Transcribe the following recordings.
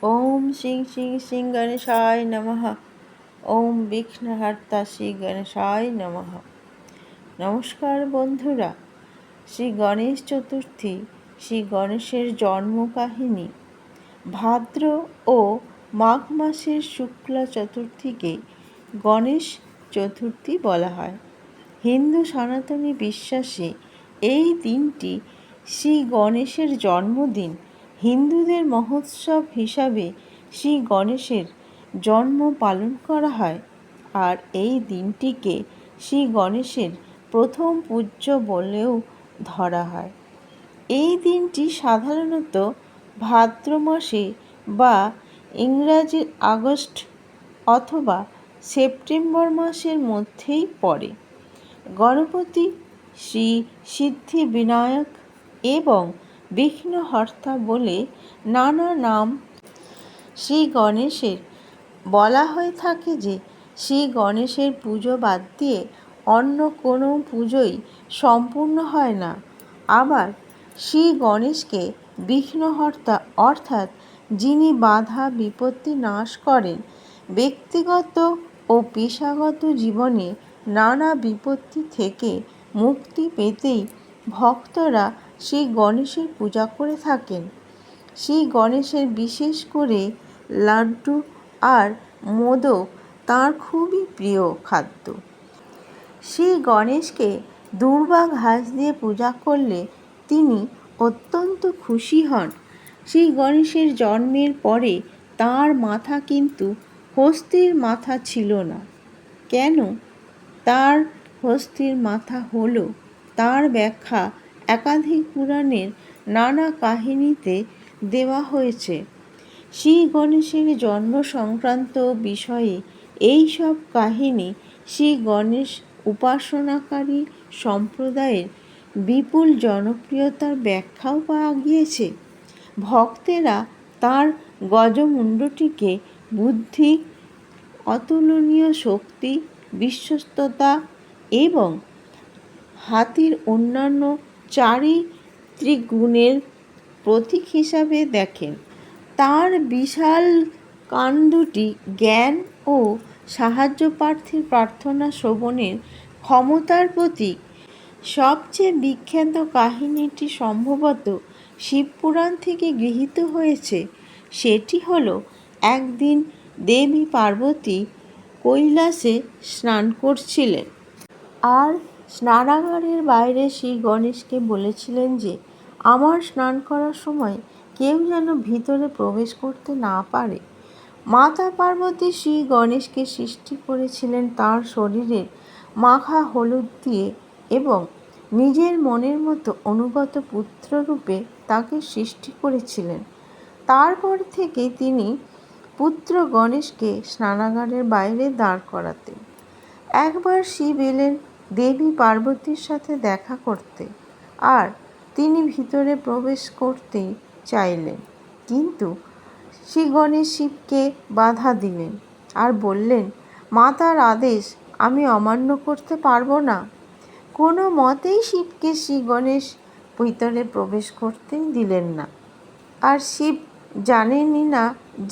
ओम श्री श्री श्री गणेशाय नमः। ओम বিঘ্নহর্তা শ্রী গণেশায় নমঃ। নমস্কার বন্ধুরা, শ্রী গণেশ চতুর্থী, শ্রী গণেশের জন্ম কাহিনী। ভাদ্র ও মাঘ মাসের শুক্লা চতুর্থীকে গণেশ চতুর্থী বলা হয়। হিন্দু সনাতনী বিশ্বাসে এই দিনটি শ্রী গণেশের জন্মদিন। হিন্দুদের মহোৎসব হিসাবে শ্রী গণেশের জন্ম পালন করা হয়, আর এই দিনটিকে শ্রী গণেশের প্রথম পূজ্য বলেও ধরা হয়। এই দিনটি সাধারণত ভাদ্র মাসে বা ইংরাজির আগস্ট অথবা সেপ্টেম্বর মাসের মধ্যেই পড়ে। গণপতি, শ্রী সিদ্ধি বিনায়ক এবং বিঘ্নহর্তা বলে নানা নাম শ্রী গণেশের। বলা হয়ে থাকে যে শ্রী গণেশের পুজো বাদ দিয়ে অন্য কোনো পুজোই সম্পূর্ণ হয় না। আবার শ্রী গণেশকে বিঘ্নহর্তা অর্থাৎ যিনি বাধা বিপত্তি নাশ করেন। ব্যক্তিগত ও পেশাগত জীবনে নানা বিপত্তি থেকে মুক্তি পেতেই ভক্তরা শ্রী গণেশের পূজা করে থাকেন। শ্রী গণেশের বিশেষ করে লাড্ডু আর মোদক তাঁর খুবই প্রিয় খাদ্য। শ্রী গণেশকে দূর্বা ঘাস দিয়ে পূজা করলে তিনি অত্যন্ত খুশি হন। শ্রী গণেশের জন্মের পরে তাঁর মাথা কিন্তু হস্তির মাথা ছিল না। কেন তার হস্তির মাথা হলো, তার ব্যাখ্যা একাধিক পুরাণের নানা কাহিনীতে দেওয়া হয়েছে। শ্রী গণেশের জন্ম সংক্রান্ত বিষয়ে এই সব কাহিনী শ্রী গণেশ উপাসনাকারী সম্প্রদায়ের বিপুল জনপ্রিয়তার ব্যাখ্যাও পাওয়া গিয়েছে। ভক্তেরা তাঁর গজমুণ্ডটিকে বুদ্ধি, অতুলনীয় শক্তি, বিশ্বস্ততা এবং হাতির অন্যান্য চারিত্রিক গুণের প্রতীক হিসাবে দেখেন। তাঁর বিশাল কান দুটি জ্ঞান ও সাহায্যপ্রার্থীর প্রার্থনা শ্রবণের ক্ষমতার প্রতীক। সবচেয়ে বিখ্যাত কাহিনীটি সম্ভবত শিবপুরাণ থেকে গৃহীত হয়েছে। সেটি হলো, একদিন দেবী পার্বতী কৈলাসে স্নান করছিলেন, আর স্নানাগারের বাইরে শ্রী গণেশকে বলেছিলেন যে আমার স্নান করার সময় কেউ যেন ভিতরে প্রবেশ করতে না পারে। মাতা পার্বতী শ্রী গণেশকে সৃষ্টি করেছিলেন তাঁর শরীরের মাখা হলুদ দিয়ে এবং নিজের মনের মতো অনুগত পুত্ররূপে তাকে সৃষ্টি করেছিলেন। তারপর থেকে তিনি পুত্র গণেশকে স্নানাগারের বাইরে দাঁড় করাতেন। একবার শিব এলেন দেবী পার্বতীর সাথে দেখা করতে, আর তিনি ভিতরে প্রবেশ করতে চাইলেন, কিন্তু শ্রী গণেশ শিবকে বাধা দিলেন আর বললেন, মাতার আদেশ আমি অমান্য করতে পারবো না। কোনো মতেই শিবকে শ্রী গণেশ ভিতরে প্রবেশ করতেই দিলেন না। আর শিব জানেনই না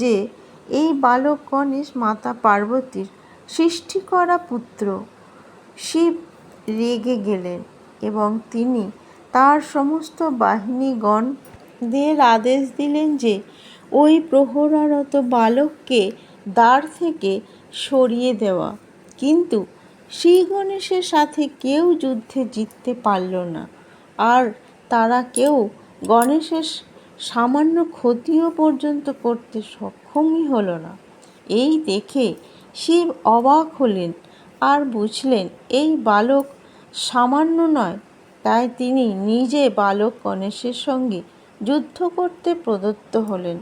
যে এই বালক গণেশ মাতা পার্বতীর সৃষ্টি করা পুত্র। শিব রেগে গেলেন এবং তিনি তার সমস্ত বাহিনীগণদের আদেশ দিলেন যে ওই প্রহরারত বালককে দ্বার থেকে সরিয়ে দেওয়া। কিন্তু শ্রী গণেশের সাথে কেউ যুদ্ধে জিততে পারল না, আর তারা কেউ গণেশের সামান্য ক্ষতিও পর্যন্ত করতে সক্ষমই হলো না। এই দেখে শিব অবাক হলেন আর বুঝলেন এই বালক সামান্য নয়। তাই তিনি নিজে বালক গণেশের সঙ্গে যুদ্ধ করতে প্রদত্ত হলেন।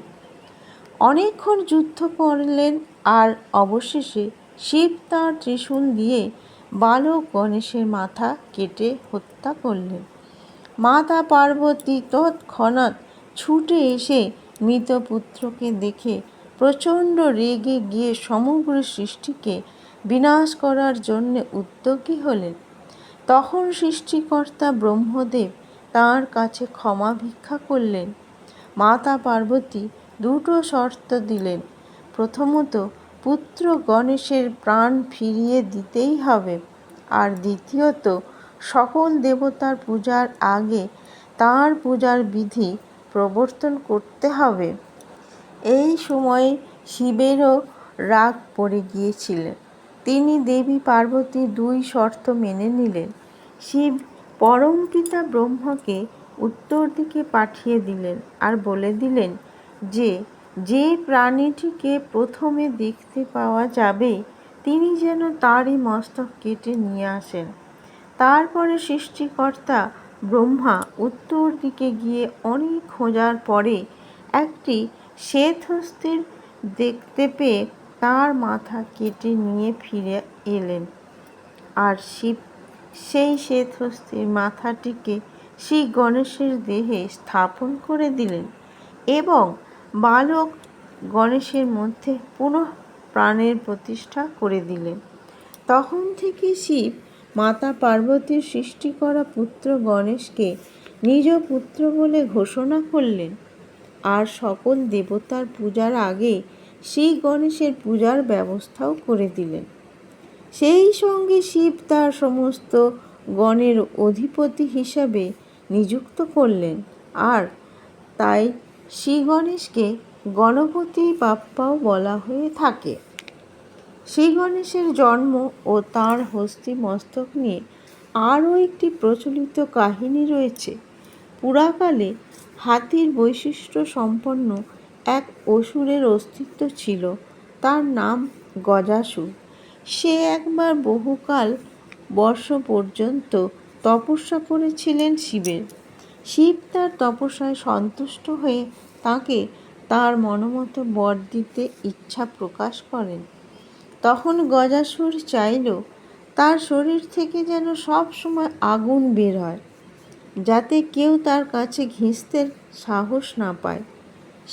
অনেকক্ষণ যুদ্ধ করলেন আর অবশেষে শিব তাঁর ত্রিশূল দিয়ে বালক গণেশের মাথা কেটে হত্যা করলেন। মাতা পার্বতী তৎক্ষণাৎ ছুটে এসে মৃত পুত্রকে দেখে প্রচণ্ড রেগে গিয়ে সমগ্র সৃষ্টিকে বিনাশ করার জন্য উদ্যোগী হলেন। তখন সৃষ্টিকর্তা ব্রহ্মদেব তাঁর কাছে ক্ষমা ভিক্ষা করলেন। মাতা পার্বতী দুটো শর্ত দিলেন। প্রথমত, পুত্র গণেশের প্রাণ ফিরিয়ে দিতেই হবে, আর দ্বিতীয়ত, সকল দেবতার পূজার আগে তাঁর পূজার বিধি প্রবর্তন করতে হবে। এই সময়ে শিবেরও রাগ পড়ে গিয়েছিল। তিনি দেবী পার্বতীর দুই শর্ত মেনে নিলেন। শিব পরমপিতা ব্রহ্মাকে উত্তর দিকে পাঠিয়ে দিলেন আর বলে দিলেন যে যে প্রাণীটিকে প্রথমে দেখতে পাওয়া যাবে তিনি যেন তারই মস্তক কেটে নিয়ে আসেন। তারপরে সৃষ্টিকর্তা ব্রহ্মা উত্তর দিকে গিয়ে অনেক খোঁজার পরে একটি শ্বেতহস্তীর দেখতে পেয়ে তার মাথা কেটে নিয়ে ফিরে এলেন। আর শিব সেই শ্বেতহস্তীর মাথাটিকে শ্রী গণেশের দেহে স্থাপন করে দিলেন এবং বালক গণেশের মধ্যে পুনঃ প্রাণের প্রতিষ্ঠা করে দিলেন। তখন থেকে শিব মাতা পার্বতীর সৃষ্টি করা পুত্র গণেশকে নিজ পুত্র বলে ঘোষণা করলেন আর সকল দেবতার পূজার আগে শ্রী গণেশের পূজার ব্যবস্থাও করে দিলেন। সেই সঙ্গে শিব তার সমস্ত গণের অধিপতি হিসাবে নিযুক্ত করলেন, আর তাই শ্রী গণেশকে গণপতি বাপ্পাও বলা হয়ে থাকে। শ্রী গণেশের জন্ম ও তাঁর হস্তি মস্তক নিয়ে আরও একটি প্রচলিত কাহিনী রয়েছে। পুরাকালে হাতির বৈশিষ্ট্য সম্পন্ন এক অসুরের অস্তিত্ব ছিল। তার নাম গজাসুর। সে একবার বহুকাল বর্ষ পর্যন্ত তপস্যা করেছিলেন শিবের। শিব তার তপস্যায় সন্তুষ্ট হয়ে তাকে তার মনোমতো বর দিতে ইচ্ছা প্রকাশ করেন। তখন গজাসুর চাইল তার শরীর থেকে যেন সব সময় আগুন বের হয়, যাতে কেউ তার কাছে ঘেঁষতে সাহস না পায়।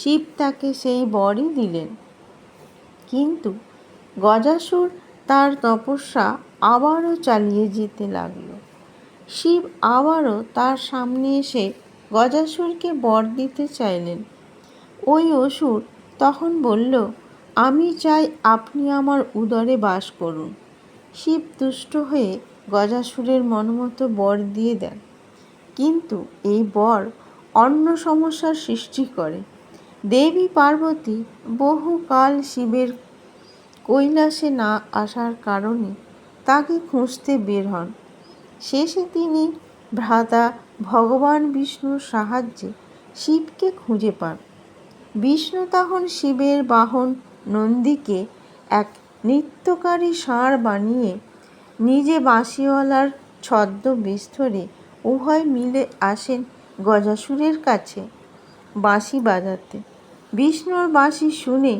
শিব তাকে সেই বরই দিলেন। কিন্তু গজাসুর তার তপস্যা আবারও চালিয়ে যেতে লাগল। শিব আবারও তার সামনে এসে গজাসুরকে বর দিতে চাইলেন। ওই অসুর তখন বলল, আমি চাই আপনি আমার উদরে বাস করুন। শিব তুষ্ট হয়ে গজাসুরের মনমতো বর দিয়ে দেন, কিন্তু এই বর অন্য সমস্যার সৃষ্টি করে। দেবী পার্বতী বহুকাল শিবের কৈলাসে না আসার কারণে তাকে খুঁজতে বের হন। শেষে তিনি ভ্রাতা ভগবান বিষ্ণুর সাহায্যে শিবকে খুঁজে পান। বিষ্ণু তখন শিবের বাহন নন্দীকে এক নৃত্যকারী ষাঁড় বানিয়ে নিজে বাঁশিওয়ালার ছদ্মবেশ ধরে উভয় মিলে আসেন গজাসুরের কাছে বাঁশি বাজাতে। বিষ্ণুর বাঁশি শুনে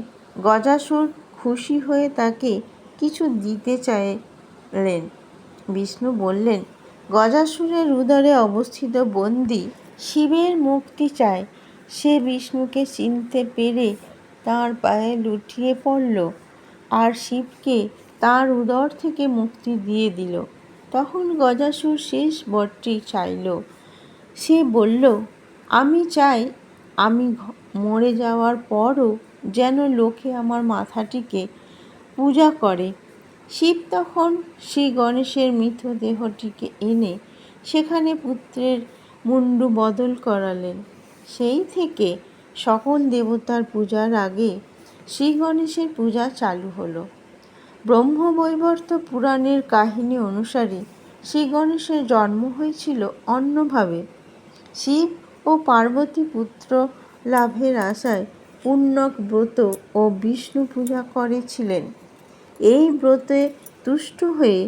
গজাসুর খুশি হয়ে তাকে কিছু দিতে চাইলেন। বিষ্ণু বললেন, গজাসুরের উদরে অবস্থিত বন্দী শিবের মুক্তি চায়। সে বিষ্ণুকে চিনতে পেরে তাঁর পায়ে লুটিয়ে পড়ল আর শিবকে তার উদর থেকে মুক্তি দিয়ে দিল। তখন গজাসুর শেষ বরটি চাইল। সে বলল, আমি চাই আমি মরে যাওয়ার পরও যেন লোকে আমার মাথাটিকে পূজা করে। শিব তখন শ্রী গণেশের মৃতদেহটিকে এনে সেখানে পুত্রের মুন্ডু বদল করালেন। সেই থেকে সকল দেবতার পূজার আগে শ্রী গণেশের পূজা চালু হলো। ব্রহ্মবৈবর্ত পুরাণের কাহিনী অনুসারে শ্রী গণেশের জন্ম হয়েছিল অন্যভাবে। শিব ও পার্বতী পুত্র লাভের আশায় পুণ্যক ব্রত ও বিষ্ণু পূজা করেছিলেন। এই ব্রতে তুষ্ট হয়ে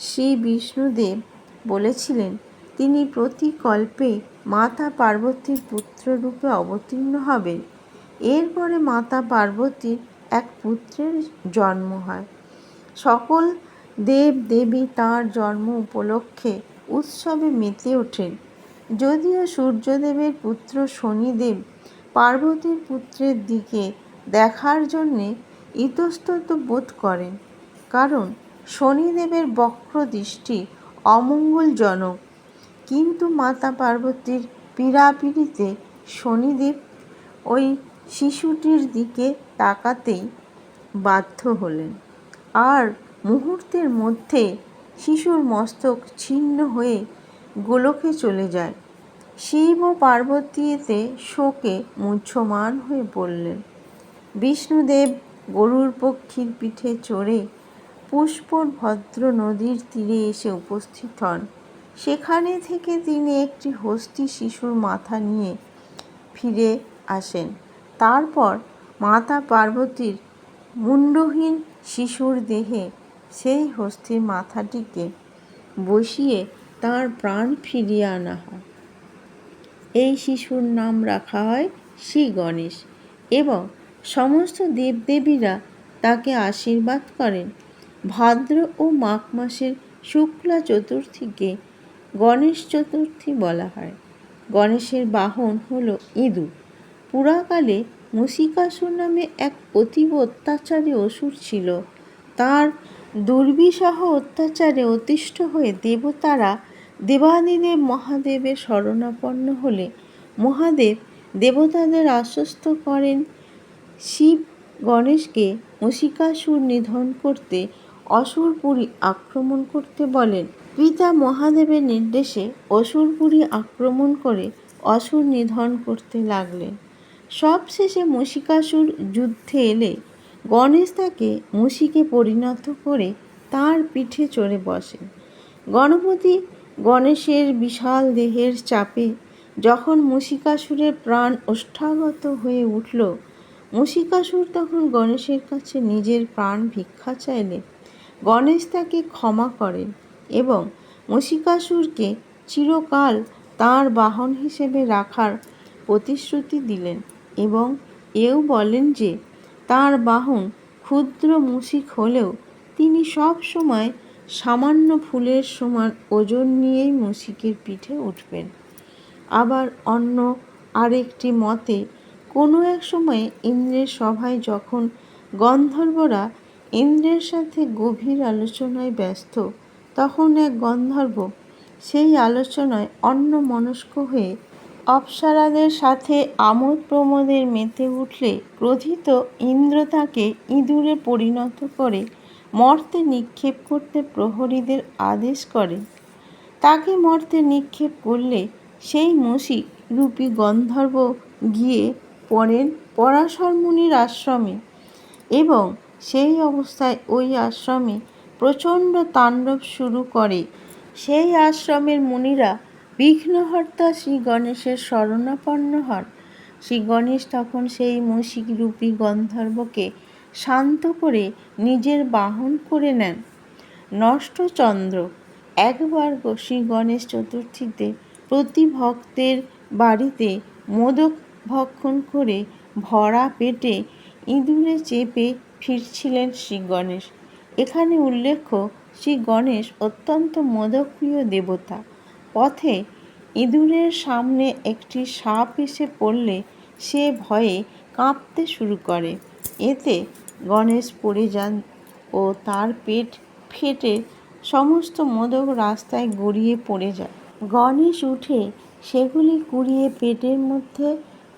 শ্রী বিষ্ণুদেব বলেছিলেন তিনি প্রতি কল্পে মাতা পার্বতীর পুত্ররূপে অবতীর্ণ হবেন। এরপরে মাতা পার্বতীর এক পুত্রের জন্ম হয়। সকল দেব দেবী তাঁর জন্ম উপলক্ষে উৎসবে মেতে ওঠেন। যদিও সূর্যদেবের পুত্র শনিদেব পার্বতীর পুত্রের দিকে দেখার জন্যে ইতস্তত বোধ করেন, কারণ শনিদেবের বক্র দৃষ্টি অমঙ্গলজনক। কিন্তু মাতা পার্বতীর পীড়াপিড়িতে শনিদেব ওই শিশুটির দিকে তাকাতেই বাধ্য হলেন, আর মুহূর্তের মধ্যে শিশুর মস্তক ছিন্ন হয়ে গোলকে চলে যায়। শিব ও পার্বতী এতে শোকে মুহ্যমান হয়ে পড়লেন। বিষ্ণুদেব গরুর পক্ষীর পিঠে চড়ে পুষ্কর ভদ্র নদীর তীরে এসে উপস্থিত হন। সেখানে থেকে তিনি একটি হস্তী শিশুর মাথা নিয়ে ফিরে আসেন। তারপর মাতা পার্বতীর মুণ্ডহীন শিশুর দেহে সেই হস্তির মাথাটিকে বসিয়ে তার প্রাণ ফিরিয়ে আনা হয়। এই শিশুর নাম রাখা হয় শ্রী গণেশ এবং সমস্ত দেবদেবীরা তাকে আশীর্বাদ করেন। ভাদ্র ও মাঘ মাসের শুক্লা চতুর্থীকে গণেশ চতুর্থী বলা হয়। গণেশের বাহন হলো ইঁদুর। পুরাকালে মুষিকাসুর নামে এক অতীব অত্যাচারী অসুর ছিল। তার দুর্বিষহ অত্যাচারে অতিষ্ঠ হয়ে দেবতারা দেবাদিদেব মহাদেবের শরণাপন্ন হলে মহাদেব দেবতাদের আশ্বস্ত করেন শিব গণেশকে মুষিকাসুর নিধন করতে অসুরপুরী আক্রমণ করতে বলেন। পিতা মহাদেবের নির্দেশে অসুরপুরী আক্রমণ করে অসুর নিধন করতে লাগলেন। সবশেষে মুষিকাসুর যুদ্ধে এলে গণেশ তাকে মুষিকে পরিণত করে তার পিঠে চড়ে বসেন। গণপতি গণেশের বিশাল দেহের চাপে যখন মুষিকাসুরের প্রাণ ওষ্ঠাগত হয়ে উঠল, মুষিকাসুর তখন গণেশের কাছে নিজের প্রাণ ভিক্ষা চাইলে গণেশ তাকে ক্ষমা করেন এবং মুষিকাসুরকে চিরকাল তাঁর বাহন হিসেবে রাখার প্রতিশ্রুতি দিলেন এবং এও বলেন যে তাঁর বাহন ক্ষুদ্র মুষিক হলেও তিনি সব সময় সামান্য ফুলের সমান ওজন নিয়েই মুষিকের পিঠে উঠবেন। আবার অন্য আরেকটি মতে কোনো এক সময়ে ইন্দ্রের সভায় যখন গন্ধর্বরা ইন্দ্রের সাথে গভীর আলোচনায় ব্যস্ত, তখন এক গন্ধর্ব সেই আলোচনায় অন্যমনস্ক হয়ে অপ্সরাদের সাথে আমোদ প্রমোদে মেতে উঠলে ক্রোধিত ইন্দ্র তাকে ইঁদুরে পরিণত করে মর্তে নিক্ষেপ করতে প্রহরীদের আদেশ করেন। তাকে মর্তে নিক্ষেপ করলে সেই মুষিক রূপী গন্ধর্ব গিয়ে পড়েন পরাশর মুনির আশ্রমে এবং সেই অবস্থায় ওই আশ্রমে প্রচণ্ড তাণ্ডব শুরু করে। সেই আশ্রমের মুনিরা বিঘ্নহর্তা শ্রী গণেশের শরণাপন্ন হন। শ্রী গণেশ তখন সেই মুষিক রূপী গন্ধর্বকে শান্ত করে নিজের বাহন করে নেন। নষ্টচন্দ্র একবার শ্রী গণেশ চতুর্থীতে প্রতি ভক্তের বাড়িতে মোদক ভক্ষণ করে ভরা পেটে ইঁদুরে চেপে ফিরছিলেন শ্রী গণেশ। এখানে উল্লেখ্য, শ্রী গণেশ অত্যন্ত মোদকপ্রিয় দেবতা। পথে ইঁদুরের সামনে একটি সাপ এসে পড়লে সে ভয়ে কাঁপতে শুরু করে। এতে গণেশ পড়ে যান ও তার পেট ফেটে সমস্ত মোদক রাস্তায় গড়িয়ে পড়ে যায়। গণেশ উঠে সেগুলি কুড়িয়ে পেটের মধ্যে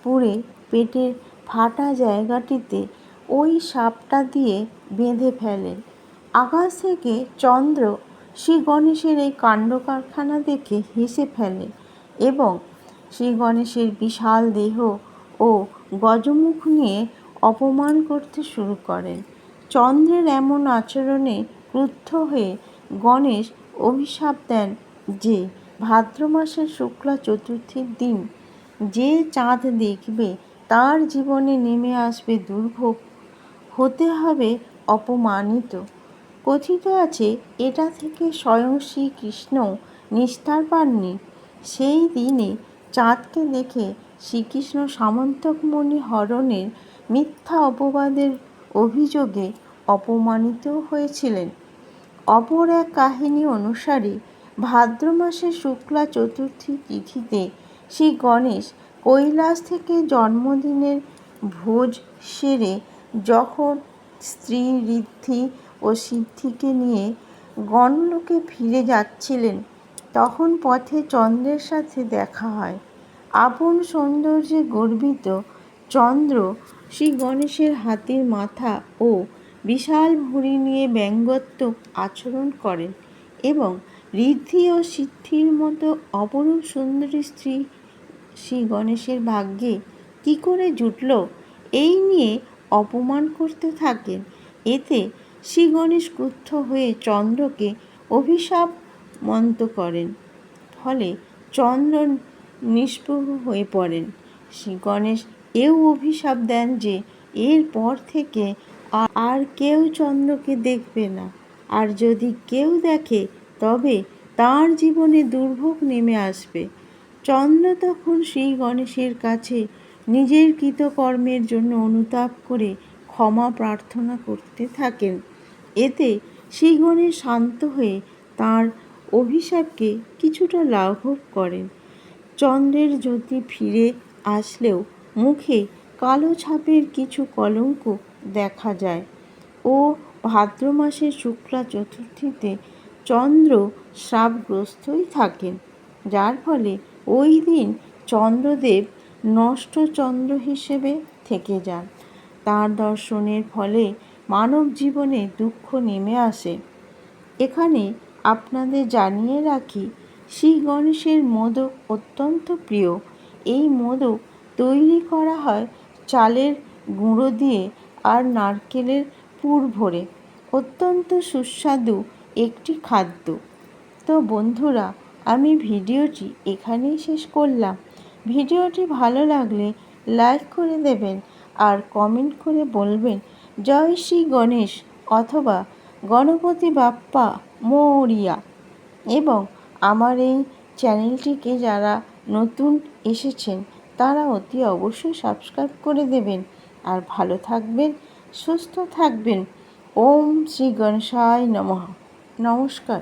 পুরে পেটের ফাটা জায়গাটিতে ওই সাপটা দিয়ে বেঁধে ফেলেন। আকাশ থেকে চন্দ্র শ্রী গণেশের এই কাণ্ডকারখানা দেখে হেসে ফেলে এবং শ্রী গণেশের বিশাল দেহ ও গজমুখ নিয়ে অপমান করতে শুরু করেন। চন্দ্রের এমন আচরণে ক্রুদ্ধ হয়ে গণেশ অভিশাপ দেন যে ভাদ্র মাসের শুক্লা চতুর্থীর দিন যে চাঁদ দেখবে তার জীবনে নেমে আসবে দুর্ভোগ, হতে হবে অপমানিত। কথিত আছে এটা থেকে স্বয়ং শ্রীকৃষ্ণ নিস্তার পাননি। সেই দিনে চাঁদকে দেখে শ্রীকৃষ্ণ সামন্তকমণি হরণের মিথ্যা অপবাদের অভিযোগে অপমানিত হয়েছিলেন। অপর এক কাহিনী অনুসারে ভাদ্র মাসের শুক্লা চতুর্থী তিথিতে শ্রী গণেশ কৈলাস থেকে জন্মদিনের ভোজ সেরে যখন স্ত্রী ঋদ্ধি ও সিদ্ধিকে নিয়ে গণলোকে ফিরে যাচ্ছিলেন, তখন পথে চন্দ্রের সাথে দেখা হয়। আপন সৌন্দর্যে গর্বিত চন্দ্র শ্রী গণেশের হাতির মাথা ও বিশাল ভুঁড়ি নিয়ে ব্যঙ্গাত্মক আচরণ করেন এবং ঋদ্ধি ও সিদ্ধির মতো অপরূপ সুন্দরী স্ত্রী শ্রী গণেশের ভাগ্যে কী করে জুটল এই নিয়ে অপমান করতে থাকেন। এতে শ্রী গণেশ ক্রুদ্ধ হয়ে চন্দ্রকে অভিশাপ মন্ত করেন। ফলে চন্দ্র নিষ্প্রভ হয়ে পড়েন। শ্রী গণেশ এও অভিশাপ দেন যে এরপর থেকে আর কেউ চন্দ্রকে দেখবে না, আর যদি কেউ দেখে তবে তার জীবনে দুর্ভোগ নেমে আসবে। চন্দ্র তখন শ্রী গণেশের কাছে নিজের কৃতকর্মের জন্য অনুতাপ করে ক্ষমা প্রার্থনা করতে থাকেন। এতে শ্রী গণেশ শান্ত হয়ে তাঁর অভিশাপকে কিছুটা লাঘব করেন। চন্দ্রের জ্যোতি ফিরে আসলেও মুখে কালো ছাপের কিছু কলঙ্ক দেখা যায় ও ভাদ্র মাসের শুক্লা চতুর্থীতে চন্দ্র শ্রাপগ্রস্তই থাকেন, যার ফলে ওই দিন চন্দ্রদেব নষ্ট চন্দ্র হিসেবে থেকে যান। তাঁর দর্শনের ফলে মানব জীবনে দুঃখ নেমে আসে। এখানে আপনাদের জানিয়ে রাখি, শ্রী গণেশের মোদক অত্যন্ত প্রিয়। এই মোদক তৈরি করা হয় চালের গুঁড়ো দিয়ে আর নারকেলের পুর ভরে। অত্যন্ত সুস্বাদু একটি খাদ্য। তো বন্ধুরা, আমি ভিডিওটি এখানেই শেষ করলাম। ভিডিওটি ভালো লাগলে লাইক করে দেবেন আর কমেন্ট করে বলবেন জয় শ্রী গণেশ অথবা গণপতি বাপ্পা মোরিয়া। এবং আমার এই চ্যানেলটিকে যারা নতুন এসেছেন তারা অতি অবশ্যই সাবস্ক্রাইব করে দেবেন। আর ভালো থাকবেন, সুস্থ থাকবেন। ওম শ্রী গণেশায় নমঃ। নমস্কার।